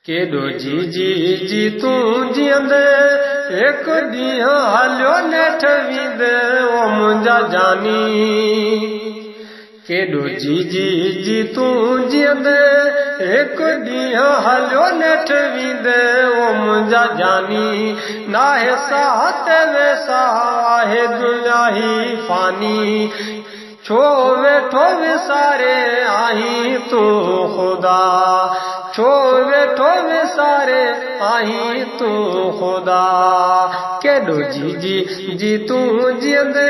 केॾो जी तू जीअंदे एक ॾींहुं हलियो नेठ वींदे ओ मुंहिंजा जानी केॾो जी तू जीअंदे एक ॾींहुं हलियो नेठ वींदे ओ मुंहिंजा जानी नाहे साथ वेसा आहे दुनिया ही फानी छो वेठो विसारे आहीं तू खुदा छो वेठो विसारे आहीं तू खुदा केॾो जी तू जीअंदे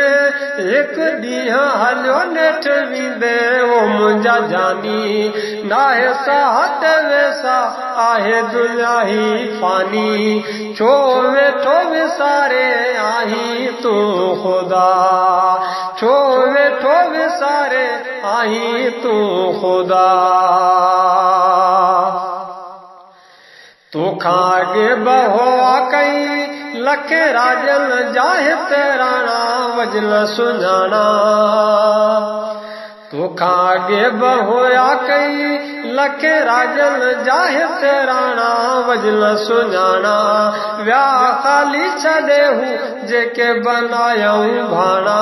एक ॾींहुं हलियो नेठ वींदे ओ मुंहिंजा जानी नाहे साथ वेसा आहे दुनिया ही फानी छो वेठो विसारे आहीं तू खुदा छो वेठो विसारे आहीं तू खुदा तोखां अॻे बहोआ कई लखे राजन जाहि तेराणा वजन सुञाणा तोखां अॻे बहोया कई लखे राजन जाहि तेराणा वजन सुञाणा विया ख़ाली छॾे हू जेके बनायऊं भाणा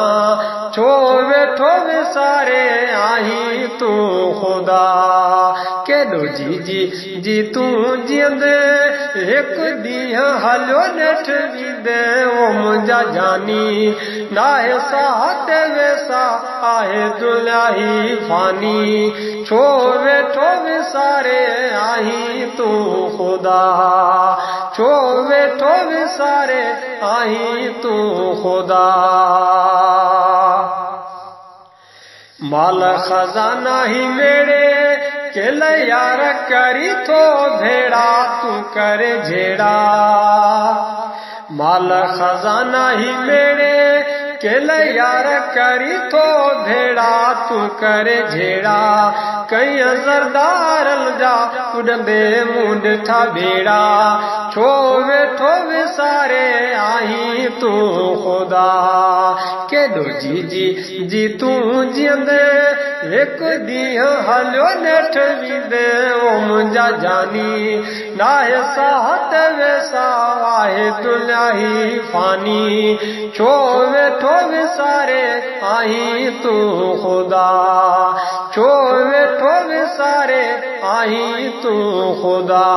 छो वेठो विसारे आहीं तू खुदा केॾो जी तू जीअंदे एक ॾींहुं हलियो नेठ वींदे ओ मुंहिंजा जानी नाहे साथ वेसा आहे दुनिया ही फानी छो वेठो विसारे आहीं तू खुदा छो वेठो विसारे आहीं तू खुदा माल खजाना ही मेरे केल यार करी थो भेड़ा तू करे झेड़ा माल खजाना ही मेरे केल यार करी थो भेड़ा तू करे झेड़ा कई ज़रदारन जा उड़ंदे मूं ॾिठा भेड़ा छो वेठो विसारे आहीं तू खुदा केॾो जी तू जीअंदे एक ॾींहुं हलियो नेठ वींदे ओ मुंहिंजा जानी नाहे साथ वेसा आहे दुनिया ही फानी छो वेठो विसारे आहीं तू खुदा छो वेठो विसारे आहीं तू खुदा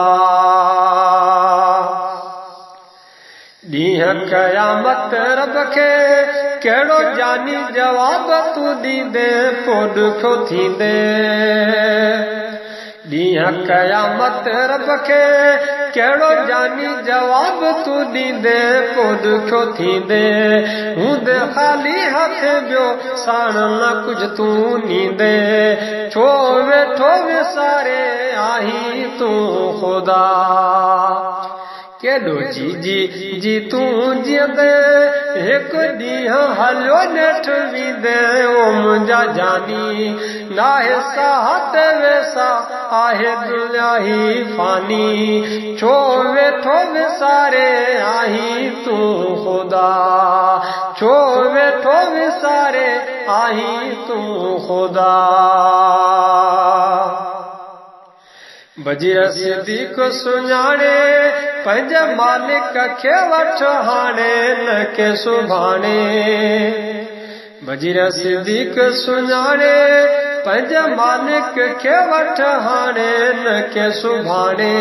ॾींहुं क़यामत रब खे कहिड़ो जानी जवाब तू ॾींदे पोइ ॾुखियो थींदे ॾींहुं क़यामत रब खे कहिड़ो जानी जवाब तू ॾींदे पोइ ॾुखियो थींदे हूंदे ख़ाली हथ ॿियो साण न कुझु तू नींदे छो वेठो विसारे आहीं तू खुदा केॾो जी तू जीअंदे एक ॾींहुं हलियो नेठ वींदे ओ मुंहिंजा जानी नाहे साथ वेसा आहे दुनिया ही फानी छो वेठो विसारे आहीं तू खुदा छो वेठो विसारे आहीं तू खुदा बजीर सिद्दीक़ सुञाणे पंहिंजे मालिक खे वठ हाणे न के सुभाणे बजीर सिद्दीक़ सुञाणे पंहिंजे मालिक खे वठ हाणे न के सुभाणे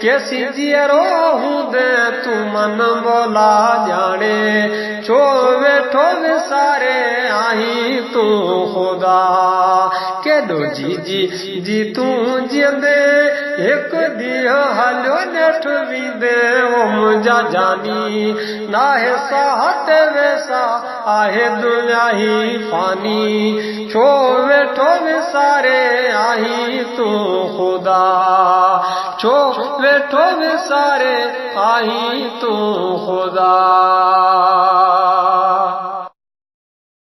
केसी जीअरो हूंदे तू मन बोला ॼाणे छो वेठो विसारे आहीं तू खुदा केॾो जी तू जीअंदे एक ॾींहुं हलियो नेठ वींदे ओ मुंहिंजा जानी नाहे साथ वेसा आहे दुनिया ही फानी छो वेठो विसारे आहीं तू खुदा छो वेठो विसारे आहीं तू खुदा